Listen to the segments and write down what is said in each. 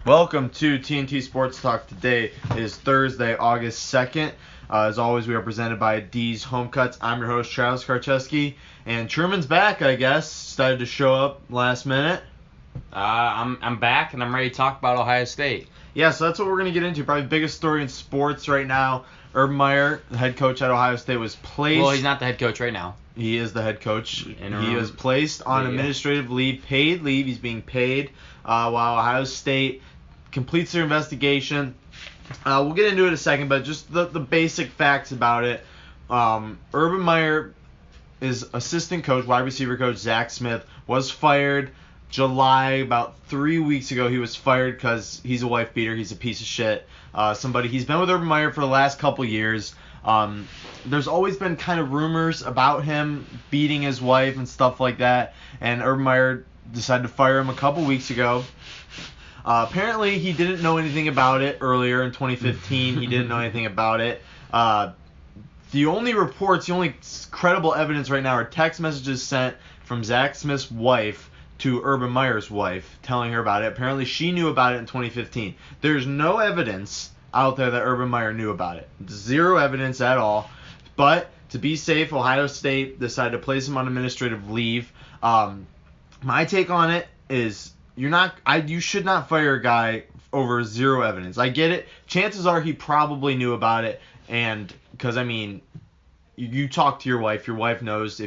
Welcome to TNT Sports Talk. Today is Thursday, August 2nd. As always, we are presented by D's Home Cuts. I'm your host, Travis Karcheski. And Truman's back, I guess. Decided to show up last minute. I'm back, and I'm ready to talk about Ohio State. Yeah, so that's what we're going to get into. Probably the biggest story in sports right now. Urban Meyer, the head coach at Ohio State, was placed. Well, he's not the head coach right now. He is the head coach. Interim. He was placed on administrative leave, paid leave. He's being paid while Ohio State completes their investigation. We'll get into it in a second, but just the basic facts about it. Urban Meyer is assistant coach, wide receiver coach Zach Smith, was fired July, about 3 weeks ago. He was fired because he's a wife beater. He's a piece of shit. He's been with Urban Meyer for the last couple years. There's always been kind of rumors about him beating his wife and stuff like that, and Urban Meyer decided to fire him a couple weeks ago. Apparently, he didn't know anything about it earlier in 2015. He didn't know anything about it. The only credible evidence right now are text messages sent from Zach Smith's wife to Urban Meyer's wife telling her about it. Apparently, she knew about it in 2015. There's no evidence out there that Urban Meyer knew about it. Zero evidence at all. But to be safe, Ohio State decided to place him on administrative leave. My take on it is you should not fire a guy over zero evidence. I get it. Chances are he probably knew about it, and because you talk to your wife knows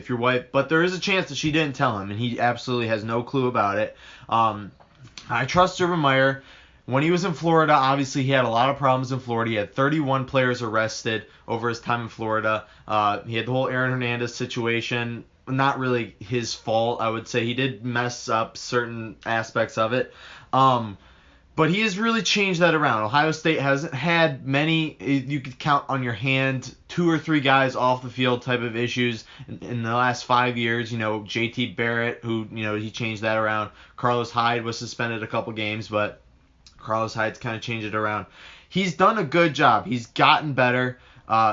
but there is a chance that she didn't tell him, and he absolutely has no clue about it. I trust Urban Meyer. When he was in Florida, obviously he had a lot of problems in Florida. He had 31 players arrested over his time in Florida. He had the whole Aaron Hernandez situation. Not really his fault, I would say. He did mess up certain aspects of it. But he has really changed that around. Ohio State hasn't had many, you could count on your hand, 2 or 3 guys off the field type of issues in the last 5 years. JT Barrett, who, he changed that around. Carlos Hyde was suspended a couple games, but Carlos Hyde's kind of changed it around. He's done a good job. He's gotten better.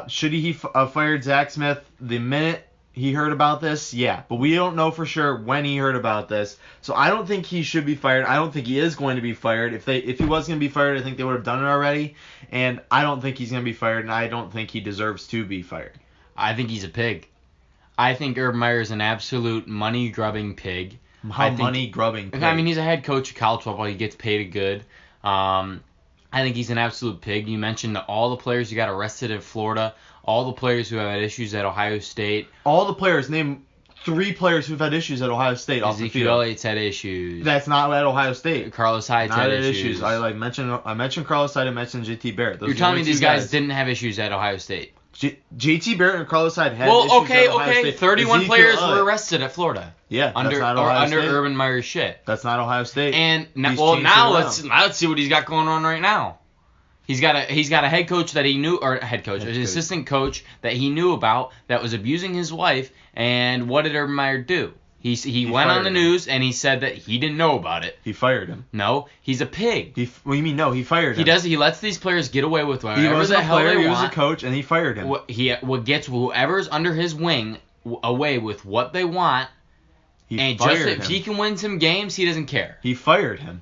Should he fired Zach Smith the minute he heard about this? Yeah, but we don't know for sure when he heard about this. So I don't think he should be fired. I don't think he is going to be fired. If he was going to be fired, I think they would have done it already. And I don't think he's going to be fired, and I don't think he deserves to be fired. I think he's a pig. I think Urban Meyer is an absolute money-grubbing pig. Money-grubbing pig? He's a head coach of college football. He gets paid good. I think he's an absolute pig. You mentioned all the players who got arrested in Florida, all the players who have had issues at Ohio State. All the players. Name 3 players who've had issues at Ohio State off the field. Ezekiel Elliott's had issues. That's not at Ohio State. Carlos Hyde's had issues. I mentioned Carlos Hyde and mentioned JT Barrett. You're telling me these guys didn't have issues at Ohio State? JT Barrett and Carlos Hyde had issues at Ohio State. 31 players were arrested at Florida. Yeah, under Urban Meyer's shit. That's not Ohio State. And now let's see what he's got going on right now. He's got a head coach that he knew, or an assistant coach that he knew about that was abusing his wife. And what did Urban Meyer do? He went on the news and he said that he didn't know about it. He fired him. No, he's a pig. What do you mean? No, he fired him. He lets these players get away with whatever he wasn't the hell a player, they he want. was a coach, and he fired him. What gets whoever's under his wing away with what they want. If he can win some games, he doesn't care. He fired him.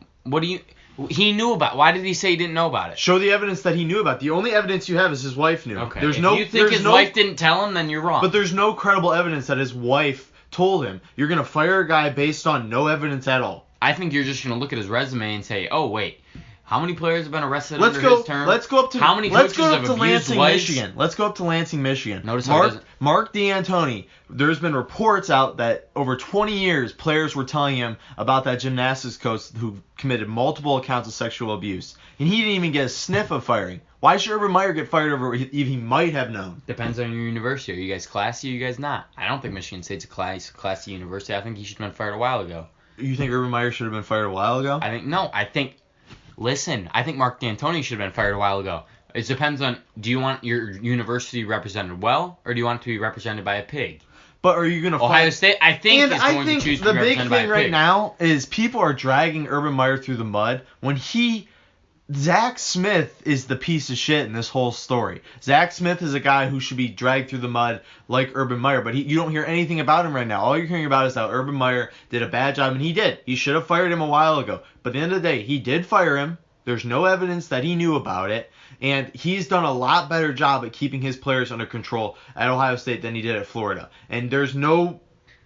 He knew about. Why did he say he didn't know about it? Show the evidence that he knew about it. The only evidence you have is his wife knew. Okay. If you think his wife didn't tell him, then you're wrong. But there's no credible evidence that his wife told him. You're going to fire a guy based on no evidence at all. I think you're just going to look at his resume and say, oh, wait, how many players have been arrested under his term? Let's go up to Lansing, Michigan. Let's go up to Lansing, Michigan. Notice Mark D'Antoni. There's been reports out that over 20 years, players were telling him about that gymnastics coach who committed multiple accounts of sexual abuse. And he didn't even get a sniff of firing. Why should Urban Meyer get fired over if he might have known? Depends on your university. Are you guys classy or you guys not? I don't think Michigan State's a classy university. I think he should have been fired a while ago. You think Urban Meyer should have been fired a while ago? I think Mark D'Antoni should have been fired a while ago. It depends on, do you want your university represented well, or do you want it to be represented by a pig? But are you going to Ohio State, I think, is going to choose to be represented by a pig. The big thing right now is people are dragging Urban Meyer through the mud when Zach Smith is the piece of shit in this whole story. Zach Smith is a guy who should be dragged through the mud like Urban Meyer, but you don't hear anything about him right now. All you're hearing about is how Urban Meyer did a bad job, and he did. He should have fired him a while ago. But at the end of the day, he did fire him. There's no evidence that he knew about it. And he's done a lot better job at keeping his players under control at Ohio State than he did at Florida. And there's no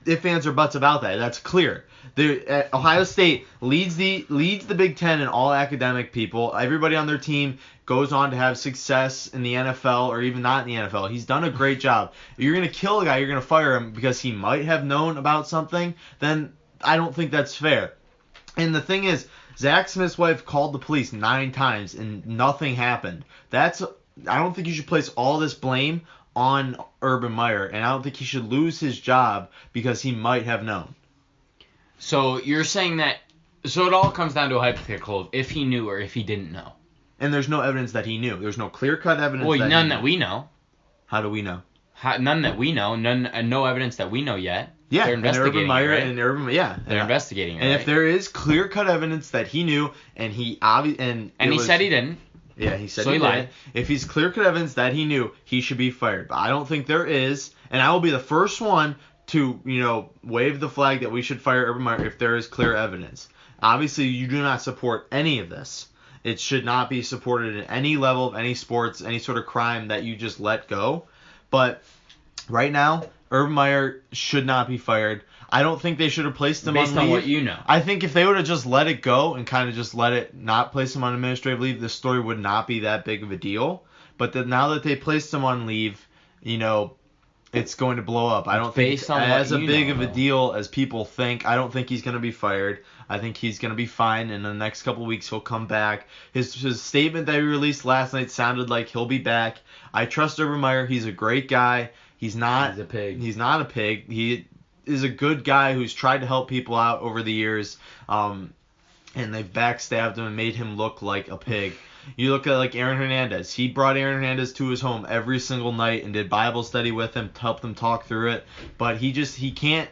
ifs, ands, or buts about that. That's clear. Ohio State leads the Big Ten in all academic people. Everybody on their team goes on to have success in the NFL or even not in the NFL. He's done a great job. If you're going to kill a guy, you're going to fire him because he might have known about something, then I don't think that's fair. And the thing is, Zach Smith's wife called the police 9 times and nothing happened. I don't think you should place all this blame on Urban Meyer, and I don't think he should lose his job because he might have known. So you're saying that, so it all comes down to a hypothetical of if he knew or if he didn't know. And there's no evidence that he knew. There's no clear-cut evidence. Well, none that we know. How do we know? None that we know. No evidence that we know yet. Yeah, they're investigating Urban Meyer it, right? and Urban, yeah, they're investigating it. And right? if there is clear-cut evidence that he knew, and he said he didn't. Yeah, he said so he lied. If he's clear-cut evidence that he knew, he should be fired. But I don't think there is, and I will be the first one to wave the flag that we should fire Urban Meyer if there is clear evidence. Obviously, you do not support any of this. It should not be supported at any level of any sports, any sort of crime that you just let go. But right now, Urban Meyer should not be fired. I don't think they should have placed him on leave. Based on what you know. I think if they would have just let it go and kind of just let it not place him on administrative leave, this story would not be that big of a deal. But now that they placed him on leave, it's going to blow up. I don't think it's as big of a deal as people think. I don't think he's going to be fired. I think he's going to be fine. In the next couple of weeks, he'll come back. His statement that he released last night sounded like he'll be back. I trust Urban Meyer. He's a great guy. He's a pig. He's not a pig. He is a good guy who's tried to help people out over the years. And they've backstabbed him and made him look like a pig. You look at Aaron Hernandez. He brought Aaron Hernandez to his home every single night and did Bible study with him to help them talk through it. But he can't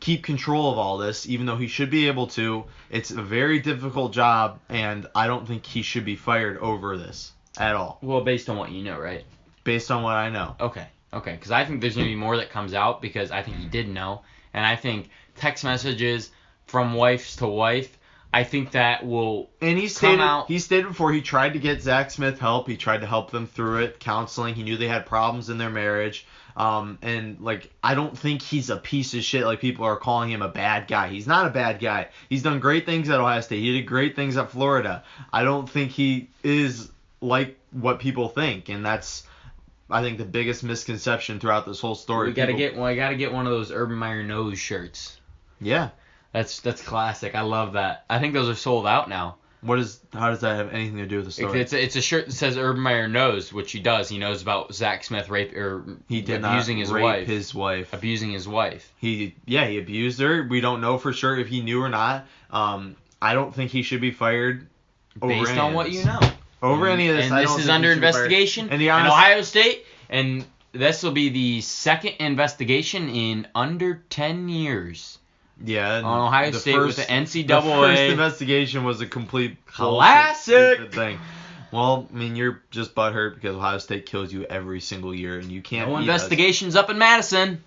keep control of all this, even though he should be able to. It's a very difficult job, and I don't think he should be fired over this at all. Well, based on what you know, right? Based on what I know. Okay, because I think there's going to be more that comes out because I think he did know. And I think text messages from wife to wife, I think that will come out. He stated before he tried to get Zach Smith help. He tried to help them through it, counseling. He knew they had problems in their marriage. I don't think he's a piece of shit like people are calling him a bad guy. He's not a bad guy. He's done great things at Ohio State. He did great things at Florida. I don't think he is like what people think, and that's, I think, the biggest misconception throughout this whole story. I gotta get one of those Urban Meyer nose shirts. Yeah. That's classic. I love that. I think those are sold out now. How does that have anything to do with the story? It's a shirt that says Urban Meyer knows, which he does. He knows about Zach Smith abusing his wife. Abusing his wife. He abused her. We don't know for sure if he knew or not. I don't think he should be fired. Based on what you know. Over any of this, and this is under investigation in Ohio State, and this will be the second investigation in under 10 years. Yeah, on Ohio State with the NCAA. The first investigation was a complete classic thing. Well, I mean, you're just butthurt because Ohio State kills you every single year, and you can't. No investigations up in Madison.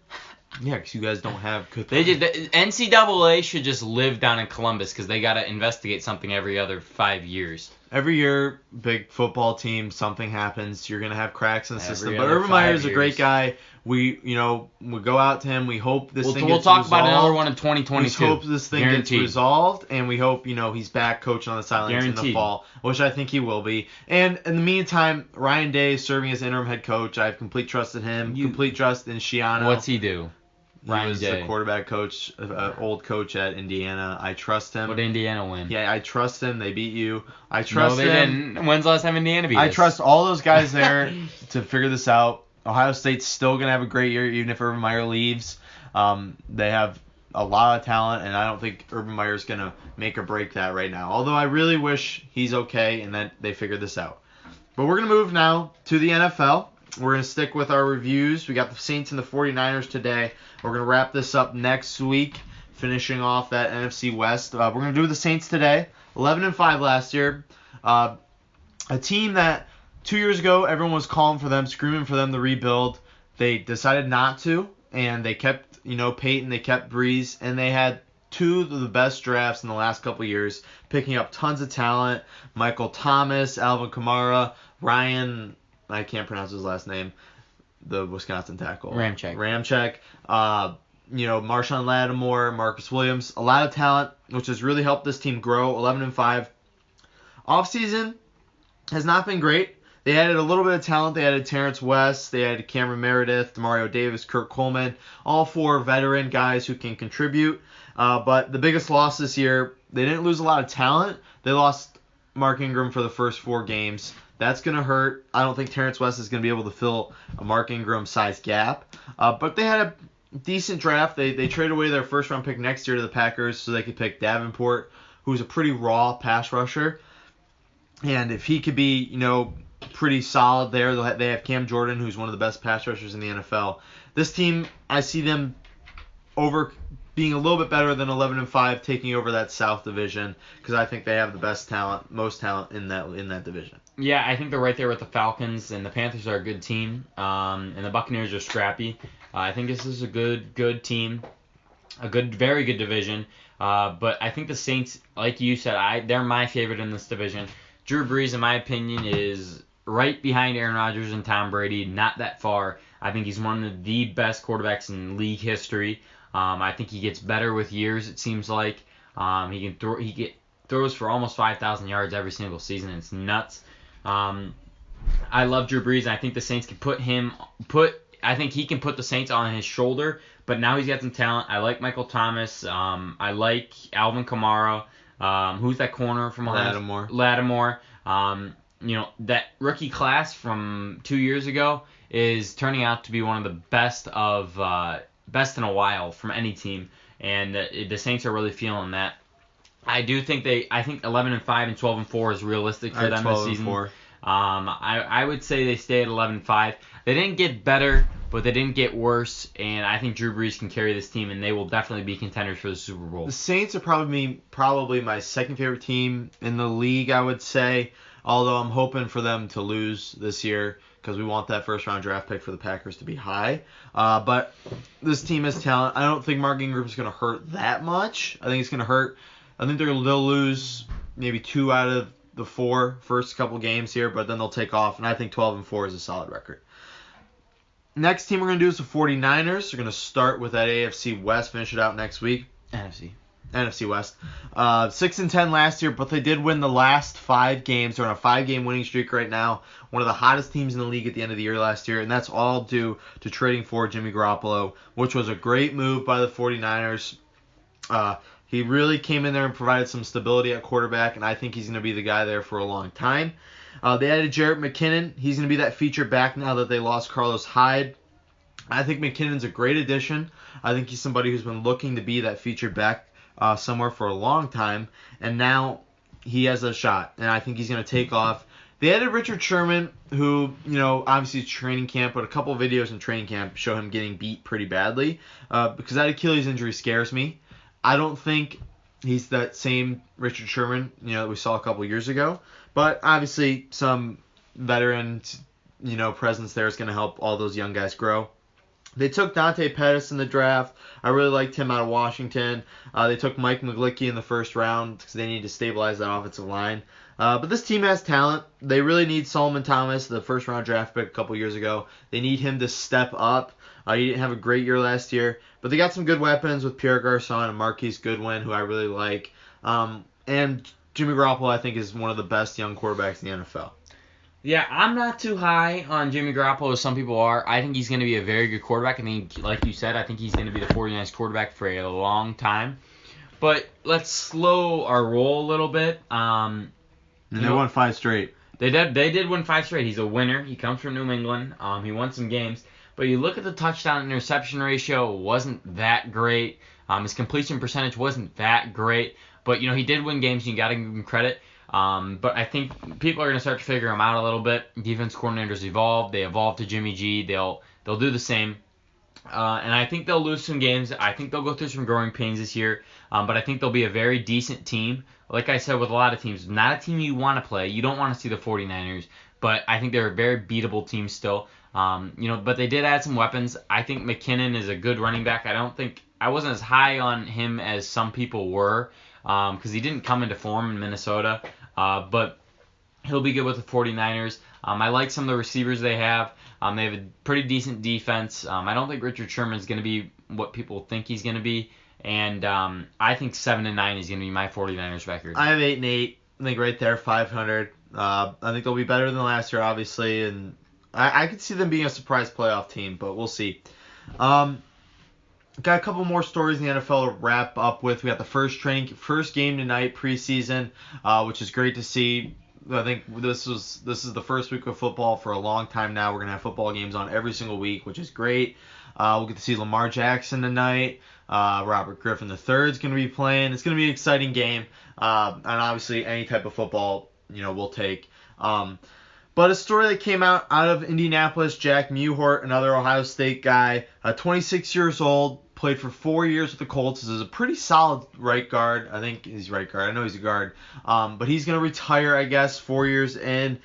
Yeah, because you guys don't have good. The NCAA should just live down in Columbus because they got to investigate something every other 5 years. Every year, big football team, something happens. You're gonna have cracks in the system. But Urban Meyer is a great guy. We go out to him. We hope this thing gets resolved. We'll talk about another one in 2022. We hope this thing gets resolved, and we hope he's back coaching on the sidelines in the fall, which I think he will be. And in the meantime, Ryan Day is serving as interim head coach. I have complete trust in him. Complete trust in Shiano. What's he do? He was the quarterback coach, old coach at Indiana. I trust him. What did Indiana win? Yeah, I trust him. They beat you. I trust him. No, they didn't. When's the last time Indiana beat us? I trust all those guys there to figure this out. Ohio State's still going to have a great year, even if Urban Meyer leaves. They have a lot of talent, and I don't think Urban Meyer's going to make or break that right now. Although I really wish he's okay and that they figure this out. But we're going to move now to the NFL. We're going to stick with our reviews. We got the Saints and the 49ers today. We're going to wrap this up next week, finishing off that NFC West. We're going to do the Saints today. 11-5 last year. A team that 2 years ago everyone was calling for them, screaming for them to rebuild. They decided not to, and they kept Peyton, they kept Breeze, and they had two of the best drafts in the last couple of years, picking up tons of talent. Michael Thomas, Alvin Kamara, Ryan, I can't pronounce his last name, the Wisconsin tackle. Ramczyk. Marshawn Lattimore, Marcus Williams. A lot of talent, which has really helped this team grow. 11-5. Offseason has not been great. They added a little bit of talent. They added Terrence West. They added Cameron Meredith, Demario Davis, Kurt Coleman. All four veteran guys who can contribute. But the biggest loss this year, they didn't lose a lot of talent. They lost Mark Ingram for the first 4 games. That's going to hurt. I don't think Terrence West is going to be able to fill a Mark Ingram-sized gap. But they had a decent draft. They traded away their first-round pick next year to the Packers so they could pick Davenport, who's a pretty raw pass rusher. And if he could be, pretty solid there, they have Cam Jordan, who's one of the best pass rushers in the NFL. This team, I see them being a little bit better than 11-5, taking over that South division because I think they have the best talent, most talent in that division. Yeah, I think they're right there with the Falcons, and the Panthers are a good team, and the Buccaneers are scrappy. I think this is a good team, very good division. But I think the Saints, like you said, they're my favorite in this division. Drew Brees, in my opinion, is right behind Aaron Rodgers and Tom Brady, not that far. I think he's one of the best quarterbacks in league history. I think he gets better with years, it seems like. He throws for almost 5,000 yards every single season. It's nuts. I love Drew Brees. I think the Saints can I think he can put the Saints on his shoulder, but now he's got some talent. I like Michael Thomas. I like Alvin Kamara. Who's that corner from Ohio? Lattimore. That rookie class from 2 years ago is turning out to be one of the best in a while from any team, and the Saints are really feeling that. I think 11-5 and 12-4 is realistic for them this season. 12-4. I would say they stay at 11-5. They didn't get better, but they didn't get worse, and I think Drew Brees can carry this team, and they will definitely be contenders for the Super Bowl. The Saints are probably my second favorite team in the league, I would say, although I'm hoping for them to lose this year because we want that first-round draft pick for the Packers to be high. But this team has talent. I don't think Mark Ingram is going to hurt that much. I think it's going to hurt. I think they'll lose maybe 2 out of the 4 first couple games here, but then they'll take off, and I think 12-4 is a solid record. Next team we're going to do is the 49ers. They're going to start with that AFC West, finish it out next week. NFC West. 6-10 last year, but they did win the last 5 games. They're on a 5-game winning streak right now. One of the hottest teams in the league at the end of the year last year, and that's all due to trading for Jimmy Garoppolo, which was a great move by the 49ers. He really came in there and provided some stability at quarterback, and I think he's going to be the guy there for a long time. They added Jarrett McKinnon. He's going to be that feature back now that they lost Carlos Hyde. I think McKinnon's a great addition. I think he's somebody who's been looking to be that featured back somewhere for a long time, and now he has a shot, and I think he's going to take off. They added Richard Sherman, who, obviously is training camp, but a couple of videos in training camp show him getting beat pretty badly because that Achilles injury scares me. I don't think he's that same Richard Sherman, that we saw a couple years ago. But obviously some veteran, presence there is going to help all those young guys grow. They took Dante Pettis in the draft. I really liked him out of Washington. They took Mike McGlinchey in the first round because they need to stabilize that offensive line. But this team has talent. They really need Solomon Thomas, the first-round draft pick a couple years ago. They need him to step up. He didn't have a great year last year, but they got some good weapons with Pierre Garçon and Marquise Goodwin, who I really like. And Jimmy Garoppolo, I think, is one of the best young quarterbacks in the NFL. Yeah, I'm not too high on Jimmy Garoppolo as some people are. I think he's going to be a very good quarterback. I think, like you said, I think he's going to be the 49ers quarterback for a long time. But let's slow our roll a little bit. And they won 5 straight. They did win 5 straight. He's a winner. He comes from New England. He won some games. But you look at the touchdown-interception ratio, it wasn't that great. His completion percentage wasn't that great. But, he did win games, and you got to give him credit. But I think people are going to start to figure him out a little bit. Defense coordinators evolved. They evolved to Jimmy G. They'll do the same. And I think they'll lose some games. I think they'll go through some growing pains this year. But I think they'll be a very decent team. Like I said with a lot of teams, not a team you want to play. You don't want to see the 49ers. But I think they're a very beatable team still. But they did add some weapons. I think McKinnon is a good running back. I don't think as high on him as some people were, because he didn't come into form in Minnesota. But he'll be good with the 49ers. I like some of the receivers they have. They have a pretty decent defense. I don't think Richard Sherman's going to be what people think he's going to be. And I think 7-9 is going to be my 49ers record. I have 8-8. I think right there, 500. I think they'll be better than last year, obviously. And I could see them being a surprise playoff team, but we'll see. Got a couple more stories in the NFL to wrap up with. We got the first game tonight, preseason, which is great to see. I think this is the first week of football for a long time now. We're gonna have football games on every single week, which is great. We'll get to see Lamar Jackson tonight. Robert Griffin III is gonna be playing. It's gonna be an exciting game, and obviously any type of football we'll take. But a story that came out of Indianapolis, Jack Mewhort, another Ohio State guy, 26 years old, played for 4 years with the Colts. This is a pretty solid right guard. I think he's right guard. I know he's a guard. But he's going to retire, I guess, 4 years in.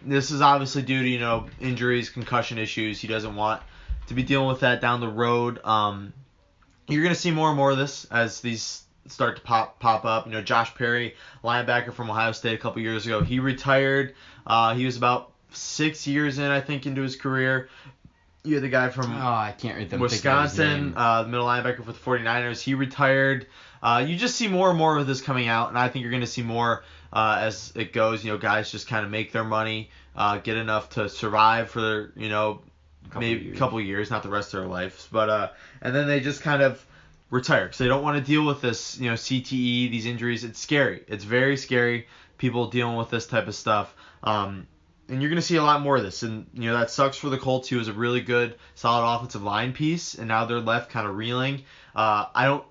This is obviously due to, injuries, concussion issues. He doesn't want to be dealing with that down the road. You're going to see more and more of this as these start to pop up. Josh Perry, linebacker from Ohio State a couple years ago, he retired. He was about 6 years in, I think, into his career. You had the guy from I can't read them Wisconsin, the middle linebacker for the 49ers. He retired. You just see more and more of this coming out, and I think you're going to see more as it goes. Guys just kind of make their money, get enough to survive for their, maybe a couple years, not the rest of their lives. But and then they just kind of retire because they don't want to deal with this, CTE, these injuries. It's scary. It's very scary, people dealing with this type of stuff. And you're going to see a lot more of this. And, that sucks for the Colts. He was a really good, solid offensive line piece, and now they're left kind of reeling. I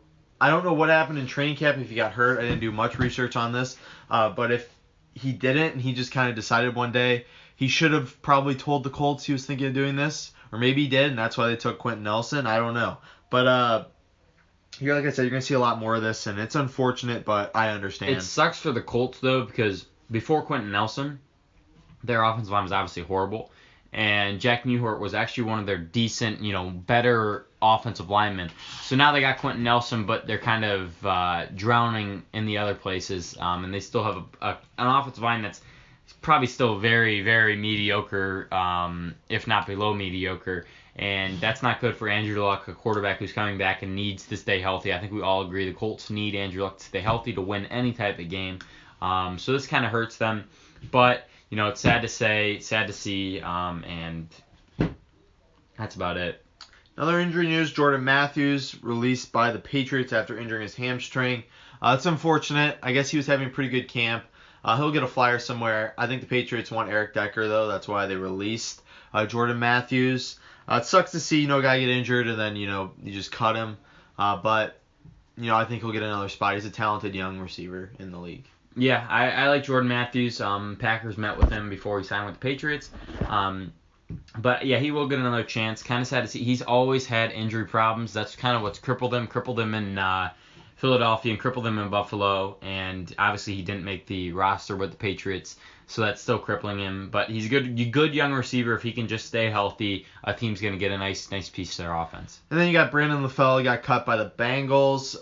don't know what happened in training camp if he got hurt. I didn't do much research on this. But if he didn't and he just kind of decided one day, he should have probably told the Colts he was thinking of doing this. Or maybe he did, and that's why they took Quentin Nelson. I don't know. But, like I said, you're going to see a lot more of this, and it's unfortunate, but I understand. It sucks for the Colts, though, because before Quentin Nelson, their offensive line was obviously horrible, and Jack Mewhort was actually one of their decent, better offensive linemen. So now they got Quentin Nelson, but they're kind of drowning in the other places, and they still have an offensive line that's probably still very, very mediocre, if not below mediocre. And that's not good for Andrew Luck, a quarterback who's coming back and needs to stay healthy. I think we all agree the Colts need Andrew Luck to stay healthy to win any type of game. So this kind of hurts them. But, it's sad to say, sad to see, and that's about it. Another injury news, Jordan Matthews released by the Patriots after injuring his hamstring. It's unfortunate. I guess he was having a pretty good camp. He'll get a flyer somewhere. I think the Patriots want Eric Decker, though. That's why they released Jordan Matthews. It sucks to see, a guy get injured and then, you just cut him. But, I think he'll get another spot. He's a talented young receiver in the league. Yeah, I like Jordan Matthews. Packers met with him before he signed with the Patriots. But, yeah, he will get another chance. Kind of sad to see. He's always had injury problems. That's kind of what's crippled him. Crippled him in Philadelphia and crippled him in Buffalo. And, obviously, he didn't make the roster with the Patriots. So that's still crippling him. But he's a good young receiver. If he can just stay healthy, a team's going to get a nice piece of their offense. And then you got Brandon LaFell. He got cut by the Bengals.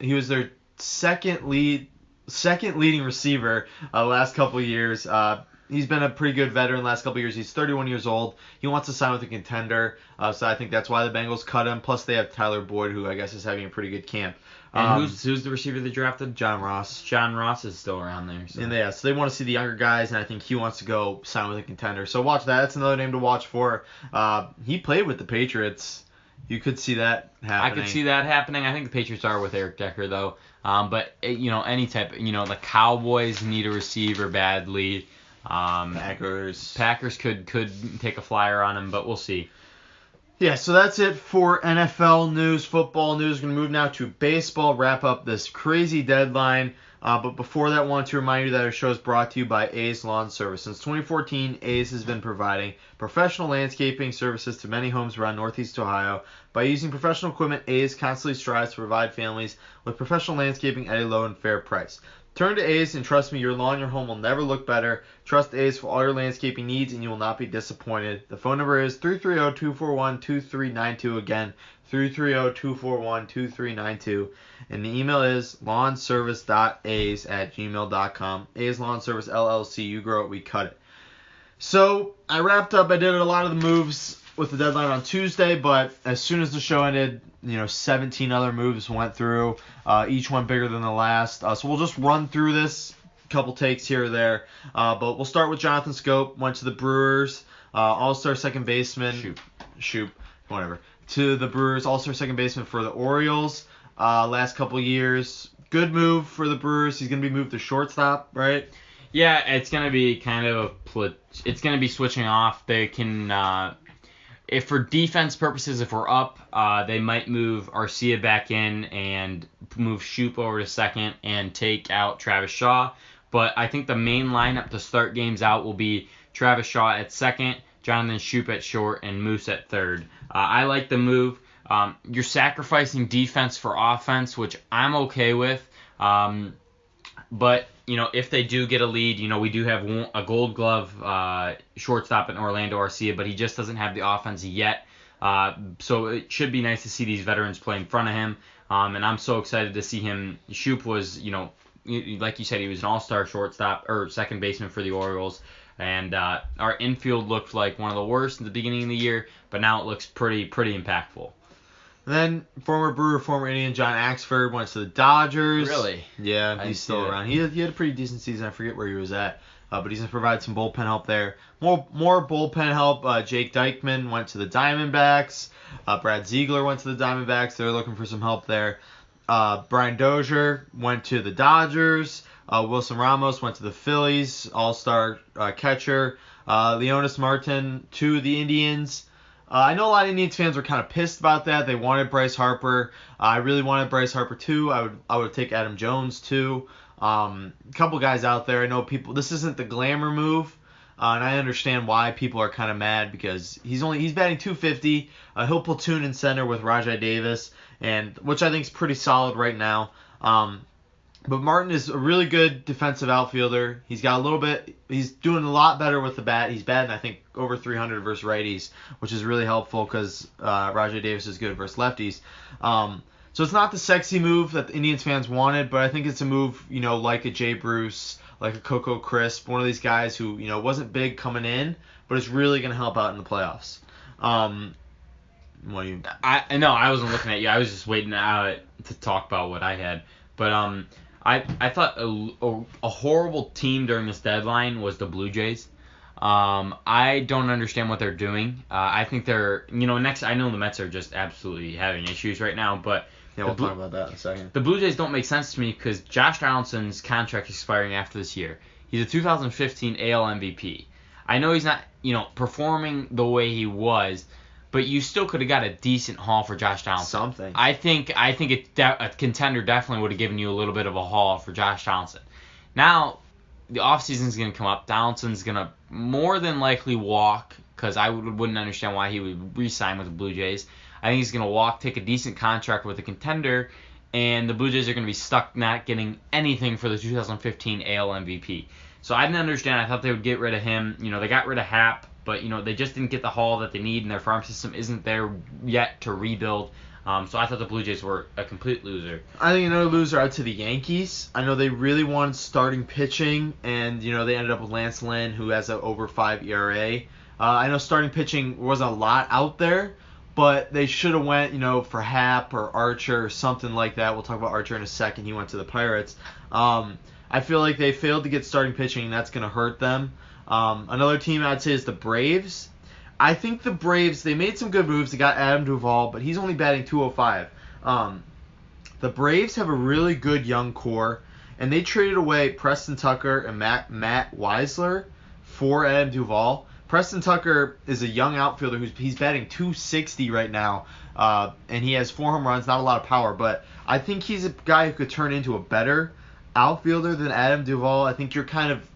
He was their second leading receiver last couple of years. He's been a pretty good veteran the last couple of years. He's 31 years old. He wants to sign with a contender. So I think that's why the Bengals cut him. Plus they have Tyler Boyd, who I guess is having a pretty good camp. And who's the receiver they drafted? John Ross. John Ross is still around there. So. And so they want to see the younger guys, and I think he wants to go sign with a contender. So watch that. That's another name to watch for. He played with the Patriots. You could see that happening. I could see that happening. I think the Patriots are with Eric Decker, though. But, any type, the Cowboys need a receiver badly. Packers could take a flyer on him, but we'll see. Yeah, so that's it for NFL news, football news. We're going to move now to baseball, wrap up this crazy deadline. But before that, I want to remind you that our show is brought to you by A's Lawn Service. Since 2014, A's has been providing professional landscaping services to many homes around Northeast Ohio. By using professional equipment, A's constantly strives to provide families with professional landscaping at a low and fair price. Turn to Ace and trust me, your lawn and your home will never look better. Trust Ace for all your landscaping needs and you will not be disappointed. The phone number is 330-241-2392. Again, 330-241-2392. And the email is lawnservice.ace@gmail.com. Ace Lawn Service LLC. You grow it, we cut it. So I wrapped up. I did a lot of the moves with the deadline on Tuesday, but as soon as the show ended, 17 other moves went through. Each one bigger than the last. So we'll just run through this. Couple takes here or there. But we'll start with Jonathan Scope. Went to the Brewers. All-star second baseman. Shoop. Whatever. To the Brewers. All-star second baseman for the Orioles. Last couple years. Good move for the Brewers. He's going to be moved to shortstop, right? Yeah, it's going to be kind of it's going to be switching off. They can, if for defense purposes, if we're up, they might move Arcia back in and move Shoop over to second and take out Travis Shaw. But I think the main lineup to start games out will be Travis Shaw at second, Jonathan Shoop at short, and Moose at third. I like the move. You're sacrificing defense for offense, which I'm okay with. But, if they do get a lead, we do have a Gold Glove shortstop in Orlando Arcia, but he just doesn't have the offense yet. So it should be nice to see these veterans play in front of him. And I'm so excited to see him. Shoop was, like you said, he was an all-star shortstop or second baseman for the Orioles. And our infield looked like one of the worst at the beginning of the year, but now it looks pretty impactful. And then former Brewer, former Indian John Axford went to the Dodgers. Really? Yeah, he's still around. He had a pretty decent season. I forget where he was at, but he's going to provide some bullpen help there. More bullpen help. Jake Dykman went to the Diamondbacks. Brad Ziegler went to the Diamondbacks. They're looking for some help there. Brian Dozier went to the Dodgers. Wilson Ramos went to the Phillies. All-star catcher. Leonis Martin to the Indians. I know a lot of Indians fans were kind of pissed about that. They wanted Bryce Harper. I really wanted Bryce Harper too. I would take Adam Jones too. A couple guys out there. I know people. This isn't the glamour move, and I understand why people are kind of mad because he's batting .250. He'll platoon in center with Rajai Davis, and which I think is pretty solid right now. But Martin is a really good defensive outfielder. He's doing a lot better with the bat. He's batting, I think, over 300 versus righties, which is really helpful because Rajai Davis is good versus lefties. So it's not the sexy move that the Indians fans wanted, but I think it's a move, like a Jay Bruce, like a Coco Crisp, one of these guys who, wasn't big coming in, but is really going to help out in the playoffs. I wasn't looking at you. I was just waiting to talk about what I had. But I thought a horrible team during this deadline was the Blue Jays. I don't understand what they're doing. I think they're, next. I know the Mets are just absolutely having issues right now, but we'll talk about that in a second. The Blue Jays don't make sense to me because Josh Donaldson's contract is expiring after this year. He's a 2015 AL MVP. I know he's not, performing the way he was, but you still could have got a decent haul for Josh Donaldson. Something. I think a contender definitely would have given you a little bit of a haul for Josh Donaldson. Now, the offseason is going to come up. Donaldson's going to more than likely walk because I wouldn't understand why he would re-sign with the Blue Jays. I think he's going to walk, take a decent contract with a contender, and the Blue Jays are going to be stuck not getting anything for the 2015 AL MVP. So I didn't understand. I thought they would get rid of him. They got rid of Happ. But, they just didn't get the haul that they need, and their farm system isn't there yet to rebuild. So I thought the Blue Jays were a complete loser. I think another loser out to the Yankees. I know they really wanted starting pitching, and, they ended up with Lance Lynn, who has an over 5 ERA. I know starting pitching wasn't a lot out there, but they should have went, for Happ or Archer or something like that. We'll talk about Archer in a second. He went to the Pirates. I feel like they failed to get starting pitching, and that's going to hurt them. Another team I'd say is the Braves. I think the Braves, they made some good moves. They got Adam Duvall, but he's only batting .205. The Braves have a really good young core, and they traded away Preston Tucker and Matt Weisler for Adam Duvall. Preston Tucker is a young outfielder he's batting .260 right now, and he has 4 home runs, not a lot of power, but I think he's a guy who could turn into a better outfielder than Adam Duvall. I think you're kind of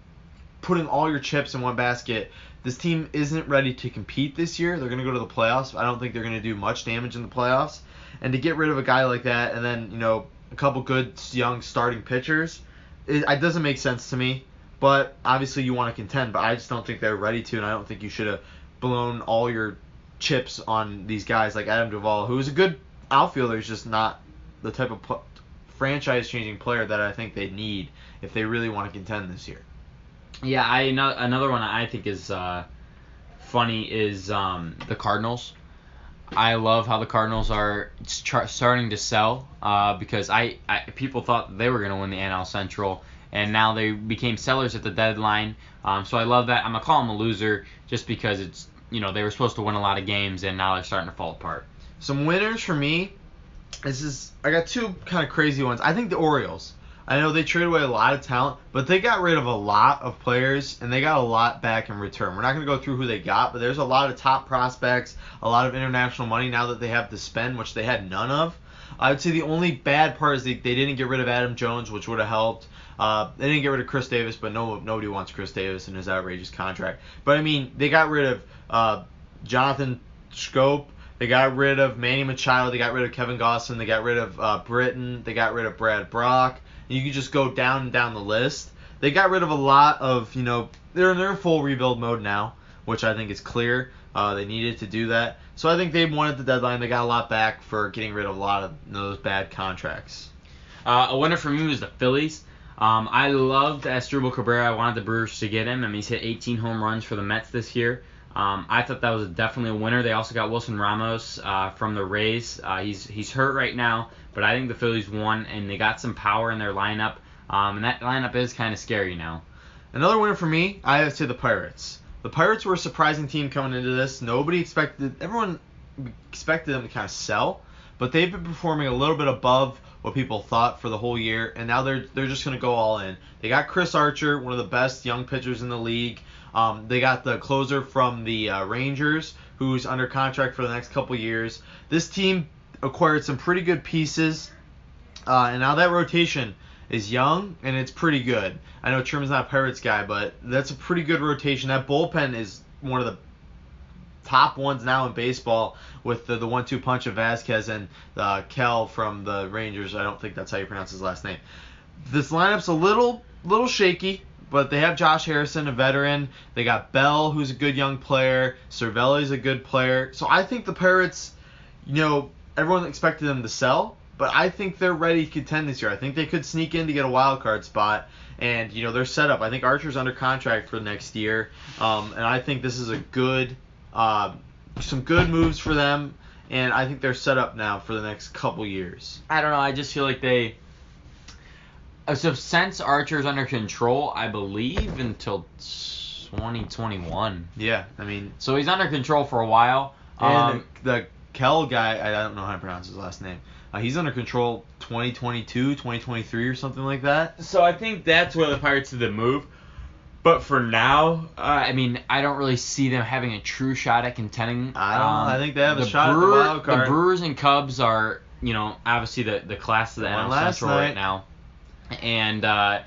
putting all your chips in one basket. This team isn't ready to compete this year. They're going to go to the playoffs. I don't think they're going to do much damage in the playoffs. And to get rid of a guy like that and then, a couple good young starting pitchers, it doesn't make sense to me. But obviously you want to contend, but I just don't think they're ready to, and I don't think you should have blown all your chips on these guys like Adam Duvall, who is a good outfielder. He's just not the type of franchise-changing player that I think they need if they really want to contend this year. Yeah, another one I think is funny is the Cardinals. I love how the Cardinals are starting to sell because people thought they were going to win the NL Central, and now they became sellers at the deadline. So I love that. I'm going to call them a loser just because it's, they were supposed to win a lot of games, and now they're starting to fall apart. Some winners for me, I got two kind of crazy ones. I think the Orioles. I know they traded away a lot of talent, but they got rid of a lot of players, and they got a lot back in return. We're not going to go through who they got, but there's a lot of top prospects, a lot of international money now that they have to spend, which they had none of. I would say the only bad part is they didn't get rid of Adam Jones, which would have helped. They didn't get rid of Chris Davis, but nobody wants Chris Davis in his outrageous contract. But, I mean, they got rid of Jonathan Schoop. They got rid of Manny Machado. They got rid of Kevin Gausman. They got rid of Britton. They got rid of Brad Brock. You can just go down and down the list. They got rid of a lot of, they're in full rebuild mode now, which I think is clear. They needed to do that. So I think they won at the deadline. They got a lot back for getting rid of a lot of those bad contracts. A winner for me was the Phillies. I loved Asdrubal Cabrera. I wanted the Brewers to get him. I mean, he's hit 18 home runs for the Mets this year. I thought that was definitely a winner. They also got Wilson Ramos from the Rays. He's hurt right now, but I think the Phillies won, and they got some power in their lineup, and that lineup is kind of scary now. Another winner for me, I have to say the Pirates. The Pirates were a surprising team coming into this. Everyone expected them to kind of sell, but they've been performing a little bit above what people thought for the whole year, and now they're just going to go all in. They got Chris Archer, one of the best young pitchers in the league. They got the closer from the Rangers, who's under contract for the next couple years. This team acquired some pretty good pieces, and now that rotation is young, and it's pretty good. I know Truman's not a Pirates guy, but that's a pretty good rotation. That bullpen is one of the top ones now in baseball with the 1-2 punch of Vasquez and Kell from the Rangers. I don't think that's how you pronounce his last name. This lineup's a little shaky, but they have Josh Harrison, a veteran. They got Bell, who's a good young player. Cervelli's a good player. So I think the Pirates, everyone expected them to sell, but I think they're ready to contend this year. I think they could sneak in to get a wild card spot, and they're set up. I think Archer's under contract for next year, and I think this is a good, some good moves for them, and I think they're set up now for the next couple years. I don't know. I just feel like they. So since Archer's under control, I believe until 2021. Yeah, I mean. So he's under control for a while. And the Kell guy, I don't know how to pronounce his last name. He's under control 2022, 2023 or something like that. So I think that's where the Pirates did the move. But for now, I don't really see them having a true shot at contending. I think they have a shot at the wild card. The Brewers and Cubs are, obviously the class of the NL Central right now. And I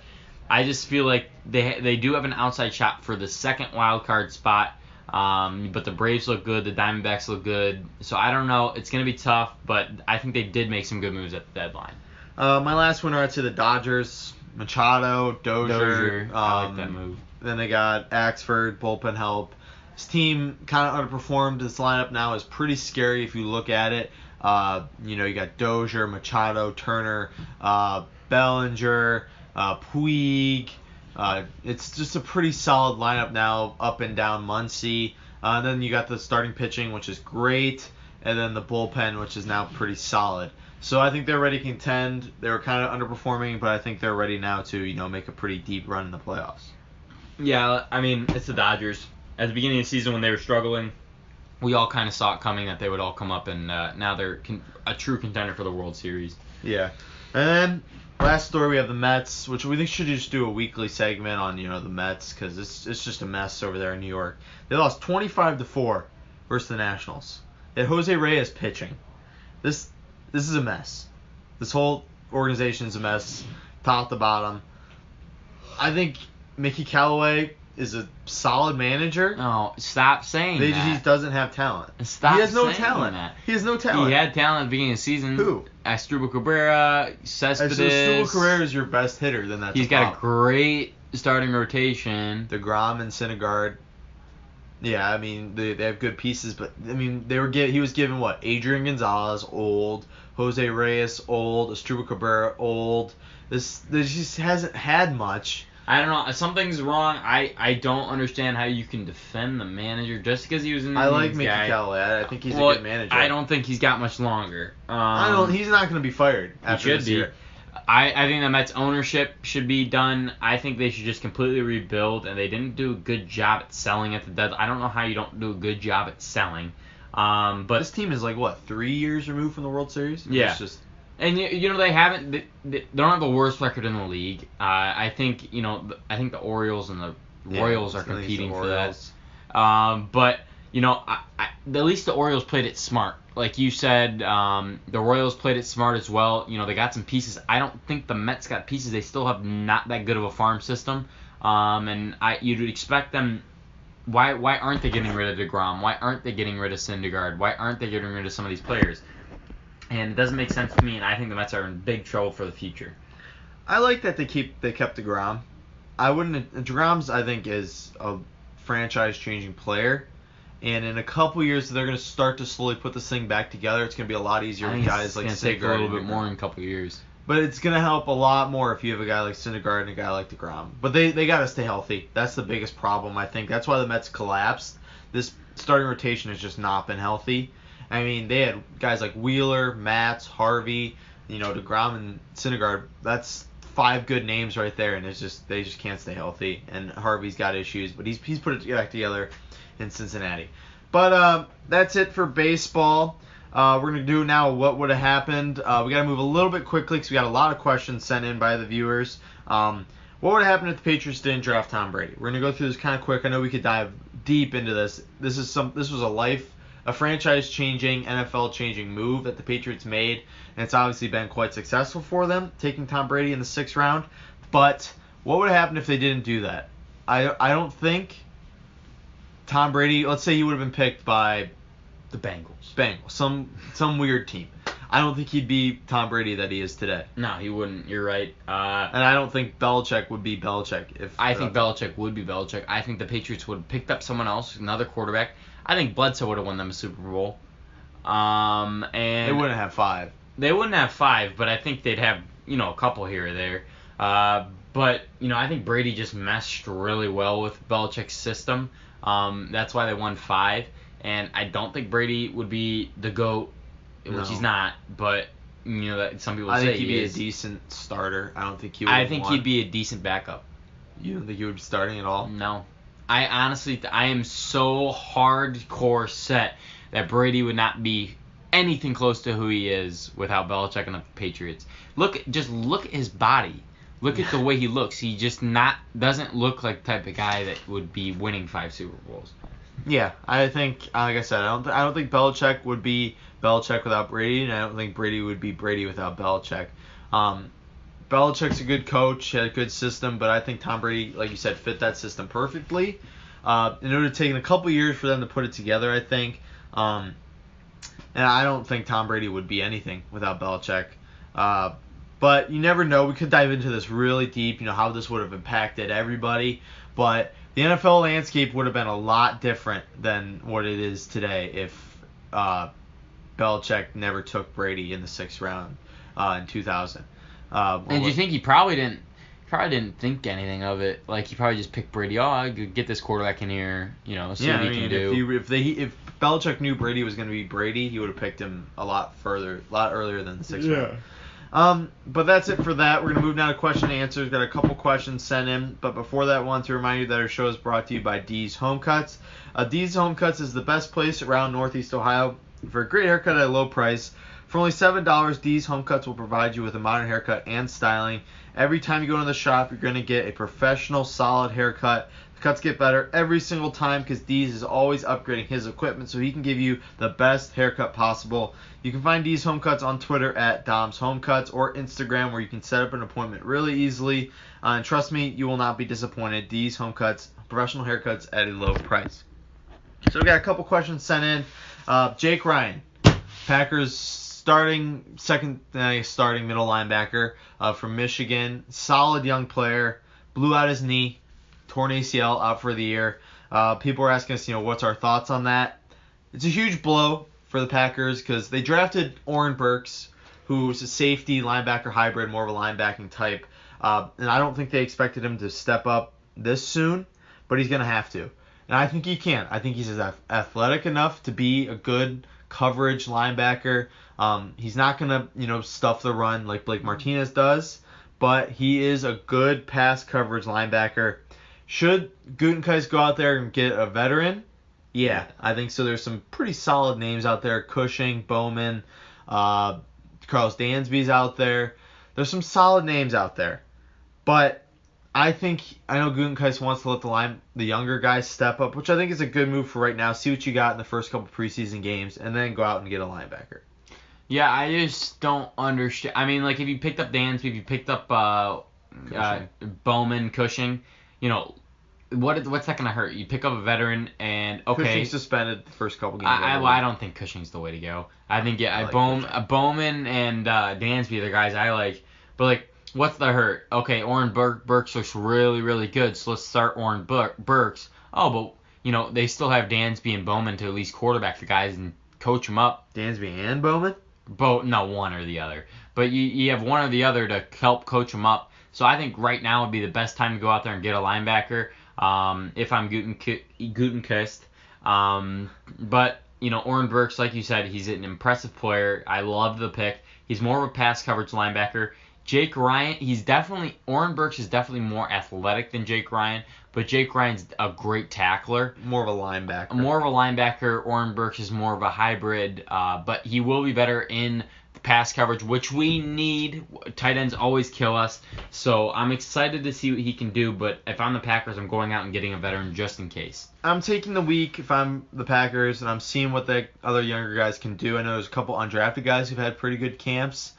just feel like they do have an outside shot for the second wild card spot. But the Braves look good, the Diamondbacks look good. So I don't know. It's going to be tough, but I think they did make some good moves at the deadline. My last winner, I'd say the Dodgers. Machado, Dozier. I like that move. Then they got Axford, bullpen help. This team kind of underperformed. This lineup now is pretty scary if you look at it. You got Dozier, Machado, Turner, Bellinger, Puig. It's just a pretty solid lineup now, up and down Muncy. Then you got the starting pitching, which is great, and then the bullpen, which is now pretty solid. So I think they're ready to contend. They were kind of underperforming, but I think they're ready now to make a pretty deep run in the playoffs. Yeah, it's the Dodgers. At the beginning of the season when they were struggling, we all kind of saw it coming that they would all come up, and now they're a true contender for the World Series. Yeah. And then last story, we have the Mets, which we think should just do a weekly segment on the Mets because it's just a mess over there in New York. They lost 25-4 versus the Nationals. They had Jose Reyes pitching. This is a mess. This whole organization is a mess, top to bottom. I think Mickey Callaway is a solid manager. No, stop saying that. He doesn't have talent. Stop. He has no saying talent. That. He has no talent. He had talent at the beginning of the season. Who? Asdrubal Cabrera, Cespedes. Asdrubal Cabrera is your best hitter, then that's He's got a great starting rotation. DeGrom and Syndergaard. Yeah, I mean they have good pieces, but I mean he was given what? Adrian Gonzalez, old. Jose Reyes, old. Asdrubal Cabrera, old. This just hasn't had much. I don't know. Something's wrong. I don't understand how you can defend the manager just because he was an Indians I like Mickey guy. Callaway. I think he's a good manager. I don't think he's got much longer. He's not going to be fired after this year. I think the Mets ownership should be done. I think they should just completely rebuild, and they didn't do a good job at selling at the deadline. I don't know how you don't do a good job at selling. But this team is like, what, 3 years removed from the World Series? Yeah. It's just... And they haven't. They don't have the worst record in the league. I think the Orioles and the Royals are competing for that. But at least the Orioles played it smart. Like you said, the Royals played it smart as well. They got some pieces. I don't think the Mets got pieces. They still have not that good of a farm system. And you'd expect them. Why aren't they getting rid of DeGrom? Why aren't they getting rid of Syndergaard? Why aren't they getting rid of some of these players? And it doesn't make sense to me, and I think the Mets are in big trouble for the future. I like that they kept DeGrom. DeGrom's, I think, is a franchise-changing player. And in a couple years, they're going to start to slowly put this thing back together. It's going to be a lot easier with guys like Syndergaard. It's going to take a little bit more in a couple years. But it's going to help a lot more if you have a guy like Syndergaard and a guy like DeGrom. But they got to stay healthy. That's the biggest problem, I think. That's why the Mets collapsed. This starting rotation has just not been healthy. I mean, they had guys like Wheeler, Matz, Harvey, DeGrom and Syndergaard. That's 5 good names right there, and they just can't stay healthy. And Harvey's got issues, but he's put it back together in Cincinnati. But that's it for baseball. We're going to do now what would have happened. We got to move a little bit quickly because we got a lot of questions sent in by the viewers. What would have happened if the Patriots didn't draft Tom Brady? We're going to go through this kind of quick. I know we could dive deep into this. This was a franchise-changing, NFL-changing move that the Patriots made, and it's obviously been quite successful for them, taking Tom Brady in the 6th round. But what would have happened if they didn't do that? I don't think Tom Brady, let's say he would have been picked by the Bengals, some weird team. I don't think he'd be Tom Brady that he is today. No, he wouldn't. You're right. And I don't think Belichick would be Belichick. I think Belichick would be Belichick. I think the Patriots would have picked up someone else, another quarterback. I think Bledsoe would have won them a Super Bowl. And they wouldn't have 5. They wouldn't have 5, but I think they'd have, a couple here or there. But I think Brady just meshed really well with Belichick's system. That's why they won 5. And I don't think Brady would be the GOAT, which he's not. But that some people say I think he'd be is. A decent starter. I don't think he would. I think he'd be a decent backup. You don't think he would be starting at all? No. I honestly, I am so hardcore set that Brady would not be anything close to who he is without Belichick and the Patriots. Look at his body. Look at the way he looks. He just doesn't look like the type of guy that would be winning 5 Super Bowls. Yeah, I think, like I said, I don't think Belichick would be Belichick without Brady, and I don't think Brady would be Brady without Belichick. Belichick's a good coach, had a good system, but I think Tom Brady, like you said, fit that system perfectly. It would have taken a couple years for them to put it together, I think. And I don't think Tom Brady would be anything without Belichick. But you never know. We could dive into this really deep, how this would have impacted everybody. But the NFL landscape would have been a lot different than what it is today if Belichick never took Brady in the 6th round in 2000. And you think he probably didn't think anything of it? Like he probably just picked Brady. Oh, I could get this quarterback in here, see what he can do. If Belichick knew Brady was going to be Brady, he would have picked him a lot earlier than the 6th round. But that's it for that. We're going to move now to question and answers. Got a couple questions sent in, but before that, I want to remind you that our show is brought to you by D's Home Cuts. D's Home Cuts is the best place around Northeast Ohio for a great haircut at a low price. For only $7, D's Home Cuts will provide you with a modern haircut and styling. Every time you go into the shop, you're going to get a professional, solid haircut. The cuts get better every single time because D's is always upgrading his equipment so he can give you the best haircut possible. You can find D's Home Cuts on Twitter at Dom's Home Cuts or Instagram where you can set up an appointment really easily. And trust me, you will not be disappointed. D's Home Cuts, professional haircuts at a low price. So we got a couple questions sent in. Jake Ryan, Packers starting middle linebacker from Michigan. Solid young player. Blew out his knee. Torn ACL, out for the year. People are asking us, what's our thoughts on that? It's a huge blow for the Packers because they drafted Oren Burks, who's a safety linebacker hybrid, more of a linebacking type. And I don't think they expected him to step up this soon, but he's going to have to. And I think he can. I think he's athletic enough to be a good coverage linebacker. He's not going to, stuff the run like Blake Martinez does, but he is a good pass coverage linebacker. Should Gutenkreis go out there and get a veteran? Yeah, I think so. There's some pretty solid names out there. Cushing, Bowman, Carlos Dansby's out there. There's some solid names out there. But I know Gutenkreis wants to let the younger guys step up, which I think is a good move for right now. See what you got in the first couple preseason games, and then go out and get a linebacker. Yeah, I just don't understand. I mean, like, if you picked up Dansby, if you picked up Bowman, Cushing, what's that going to hurt? You pick up a veteran, and okay. Cushing's suspended the first couple games. I don't think Cushing's the way to go. I think Bowman and Dansby are the guys I like. But, like, what's the hurt? Okay, Oren Burks looks really, really good, so let's start Oren Burks. Oh, but, they still have Dansby and Bowman to at least quarterback the guys and coach them up. Dansby and Bowman? No, one or the other. But you have one or the other to help coach them up. So I think right now would be the best time to go out there and get a linebacker if I'm Gutenkreis. But, Oren Burks, like you said, he's an impressive player. I love the pick. He's more of a pass coverage linebacker. Jake Ryan, Oren Burks is definitely more athletic than Jake Ryan, but Jake Ryan's a great tackler. More of a linebacker. Oren Burks is more of a hybrid, but he will be better in the pass coverage, which we need. Tight ends always kill us, so I'm excited to see what he can do, but if I'm the Packers, I'm going out and getting a veteran just in case. I'm taking the week if I'm the Packers, and I'm seeing what the other younger guys can do. I know there's a couple undrafted guys who've had pretty good camps.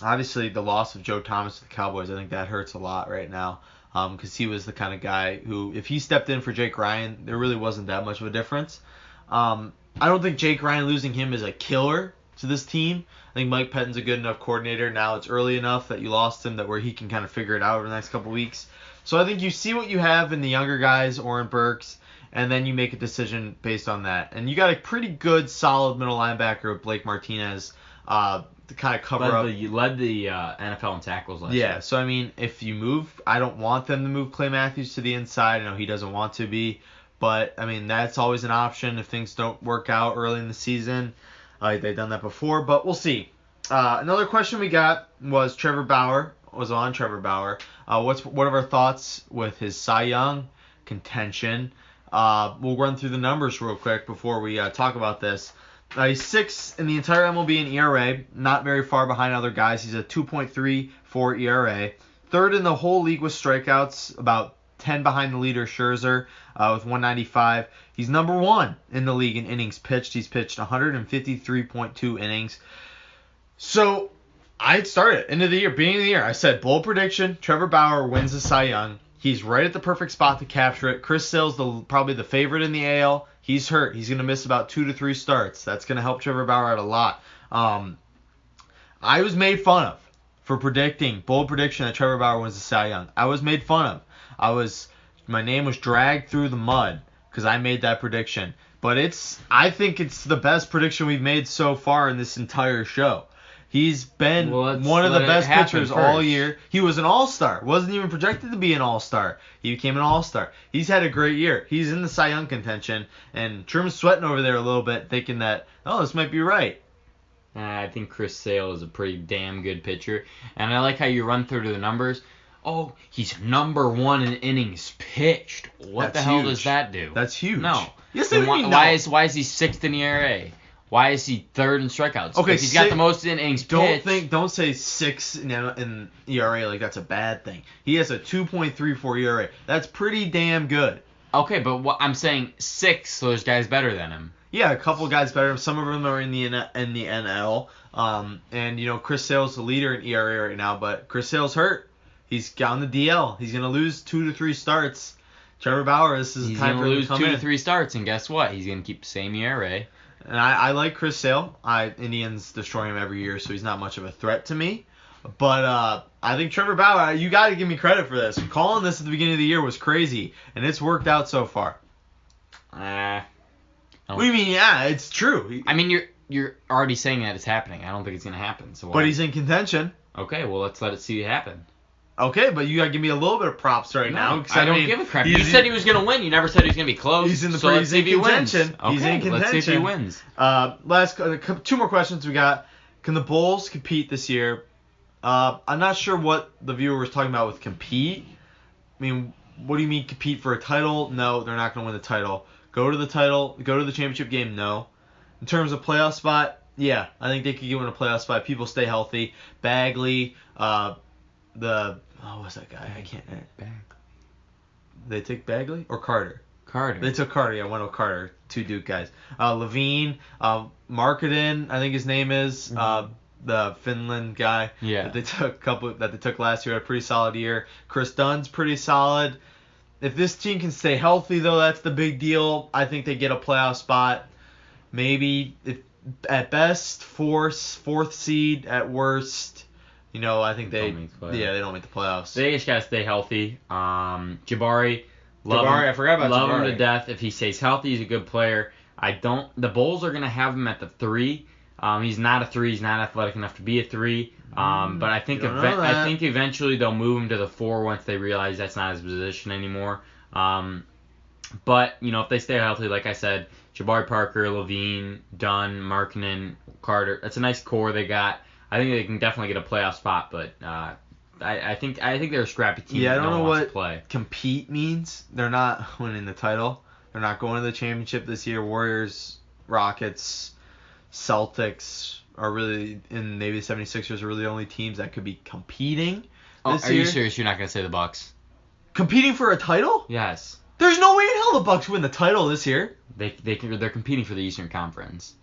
Obviously, the loss of Joe Thomas to the Cowboys, I think that hurts a lot right now because he was the kind of guy who, if he stepped in for Jake Ryan, there really wasn't that much of a difference. I don't think Jake Ryan losing him is a killer to this team. I think Mike Pettine's a good enough coordinator. Now it's early enough that you lost him where he can kind of figure it out over the next couple weeks. So I think you see what you have in the younger guys, Oren Burks, and then you make a decision based on that. And you got a pretty good, solid middle linebacker with Blake Martinez to kind of cover up. You led the NFL in tackles last year. Yeah, so I mean, if you move, I don't want them to move Clay Matthews to the inside. I know he doesn't want to be, but I mean, that's always an option if things don't work out early in the season. They've done that before, but we'll see. Another question we got was Trevor Bauer. What are our thoughts with his Cy Young contention? We'll run through the numbers real quick before we talk about this. He's 6th in the entire MLB in ERA, not very far behind other guys. He's a 2.34 ERA. 3rd in the whole league with strikeouts, about 10 behind the leader Scherzer with 195. He's number 1 in the league in innings pitched. He's pitched 153.2 innings. So I'd start it into the year, beginning of the year. I said bold prediction: Trevor Bauer wins the Cy Young. He's right at the perfect spot to capture it. Chris Sale's probably the favorite in the AL. He's hurt. He's going to miss about 2 to 3 starts. That's going to help Trevor Bauer out a lot. I was made fun of for bold prediction that Trevor Bauer wins the Cy Young. I was made fun of. My name was dragged through the mud because I made that prediction. But I think it's the best prediction we've made so far in this entire show. He's been one of the best pitchers all year. He was an all-star. Wasn't even projected to be an all-star. He became an all-star. He's had a great year. He's in the Cy Young contention. And Truman's sweating over there a little bit, thinking that, this might be right. I think Chris Sale is a pretty damn good pitcher. And I like how you run through the numbers. Oh, he's number 1 in innings pitched. What the hell does that do? That's huge. No. Yes, why is he 6th in ERA? Why is he 3rd in strikeouts? Okay, he's got the most innings pitched. Don't say 6 in ERA like that's a bad thing. He has a 2.34 ERA. That's pretty damn good. Okay, but I'm saying 6, so there's guys better than him. Yeah, a couple guys better. Some of them are in the NL. And Chris Sale's the leader in ERA right now, but Chris Sale's hurt. He's on the DL. He's gonna lose 2 to 3 starts. Trevor Bauer, this is time for him to come in. He's gonna lose 2 to 3 starts, and guess what? He's gonna keep the same ERA. And I like Chris Sale. Indians destroy him every year, so he's not much of a threat to me. But I think Trevor Bauer, you got to give me credit for this. Calling this at the beginning of the year was crazy, and it's worked out so far. What do you mean? Yeah, it's true. I mean, you're already saying that it's happening. I don't think it's gonna happen. So. But he's in contention. Okay, well let's let it see it happen. Okay, but you gotta give me a little bit of props right now. I don't give a crap. You said he was gonna win. You never said he was gonna be close. He's in the so he's in contention. Okay, he's in contention. Let's see if he wins. Last two more questions we got. Can the Bulls compete this year? I'm not sure what the viewer was talking about with compete. I mean, what do you mean compete for a title? No, they're not gonna win the title. Go to the championship game? No. In terms of playoff spot, yeah, I think they could get in a playoff spot. People stay healthy. Bagley, what's that guy? I can't. They take Bagley or Carter? Carter. They took Carter. Yeah, one of Carter. Two Duke guys. Levine, Marketing, I think his name is. The Finland guy. Yeah. That they took last year. Had a pretty solid year. Chris Dunn's pretty solid. If this team can stay healthy, though, that's the big deal. I think they get a playoff spot. Maybe at best fourth seed. At worst, I think they don't make the playoffs. They just gotta stay healthy. Jabari, I forgot about Jabari. Love him to death. If he stays healthy, he's a good player. The Bulls are gonna have him at the 3. He's not a 3. He's not athletic enough to be a 3. But I think eventually they'll move him to the 4 once they realize that's not his position anymore. But if they stay healthy, like I said, Jabari Parker, Levine, Dunn, Markkanen, Carter, that's a nice core they got. I think they can definitely get a playoff spot, but I think they're a scrappy team. Yeah, I don't know what compete means. They're not winning the title. They're not going to the championship this year. Warriors, Rockets, Celtics are really, and maybe the 76ers are really the only teams that could be competing this year. Are you serious? You're not going to say the Bucks? Competing for a title? Yes. There's no way in hell the Bucks win the title this year. They're competing for the Eastern Conference.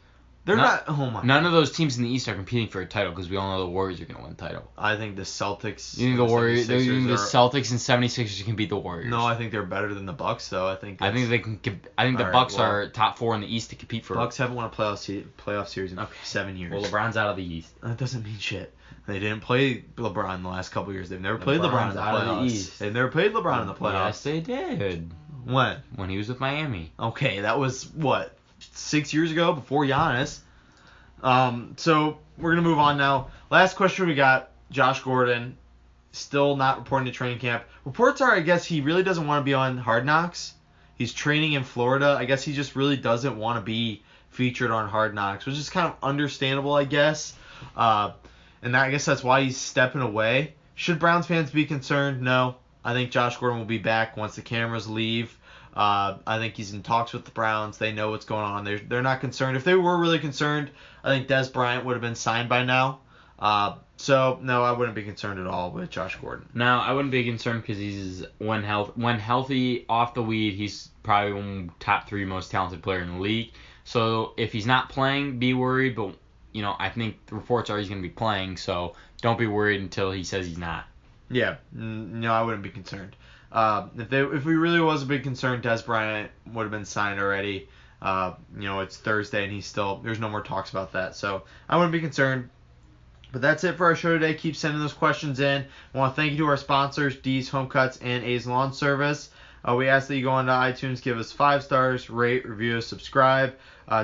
They're not. Oh my. None of those teams in the East are competing for a title because we all know the Warriors are going to win the title. I think the Celtics. You think the Warriors? You think the Celtics and 76ers can beat the Warriors? No, I think they're better than the Bucks though. I think they can. I think the Bucks are top 4 in the East to compete for. Bucks haven't won a playoff series in 7 years. Well, LeBron's out of the East. That doesn't mean shit. They didn't play LeBron the last couple years. They've never played LeBron in the playoffs. Out of the East. They've never played LeBron in the playoffs. Yes, they did. When? When he was with Miami. Okay, that was what 6 years ago before Giannis. So we're gonna move on now. Last question we got: Josh Gordon, still not reporting to training camp. Reports are, I guess, he really doesn't want to be on Hard Knocks. He's training in Florida. I guess he just really doesn't want to be featured on Hard Knocks, which is kind of understandable, I guess. And I guess that's why he's stepping away. Should Browns fans be concerned? No. I think Josh Gordon will be back once the cameras leave. I think he's in talks with the Browns. They know what's going on. They're not concerned. If they were really concerned, I think Des Bryant would have been signed by now. So, no, I wouldn't be concerned at all with Josh Gordon. No, I wouldn't be concerned because he's when healthy off the weed, he's probably one of the top 3 most talented player in the league. So if he's not playing, be worried. But I think the reports are he's going to be playing. So don't be worried until he says he's not. Yeah, no, I wouldn't be concerned. If we really was a big concern, Des Bryant would have been signed already. It's Thursday and there's no more talks about that. So I wouldn't be concerned. But that's it for our show today. Keep sending those questions in. I want to thank you to our sponsors, D's Home Cuts and A's Lawn Service. We ask that you go onto iTunes, give us 5 stars, rate, review, subscribe.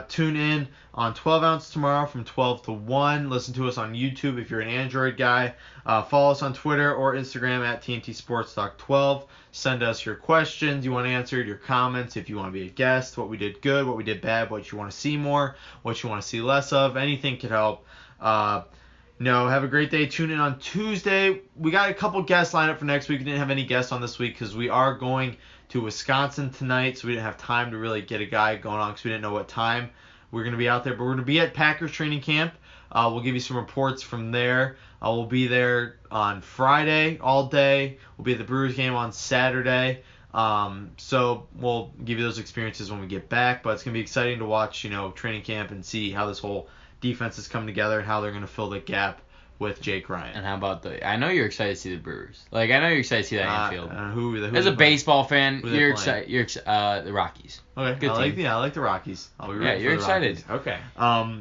Tune in on 12 Ounce tomorrow from 12 to 1. Listen to us on YouTube if you're an Android guy. Follow us on Twitter or Instagram at TNT Sports Talk 12. Send us your questions you want answered, your comments, if you want to be a guest, what we did good, what we did bad, what you want to see more, what you want to see less of. Anything could help. Have a great day. Tune in on Tuesday. We got a couple guests lined up for next week. We didn't have any guests on this week because we are going to Wisconsin tonight, so we didn't have time to really get a guy going on because we didn't know what time we're going to be out there. But we're going to be at Packers training camp. We'll give you some reports from there. We'll be there on Friday all day. We'll be at the Brewers game on Saturday. So we'll give you those experiences when we get back. But it's going to be exciting to watch, training camp and see how this whole defense is coming together and how they're going to fill the gap with Jake Ryan. And how about I know you're excited to see the Brewers. Like, I know you're excited to see that infield. Who As a baseball fan, you're excited. The Rockies. Okay, Good team. I like the Rockies. I'll be rooting you're for the excited. Rockies. Okay.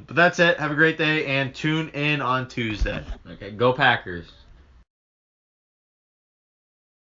But that's it. Have a great day and tune in on Tuesday. Okay, go Packers.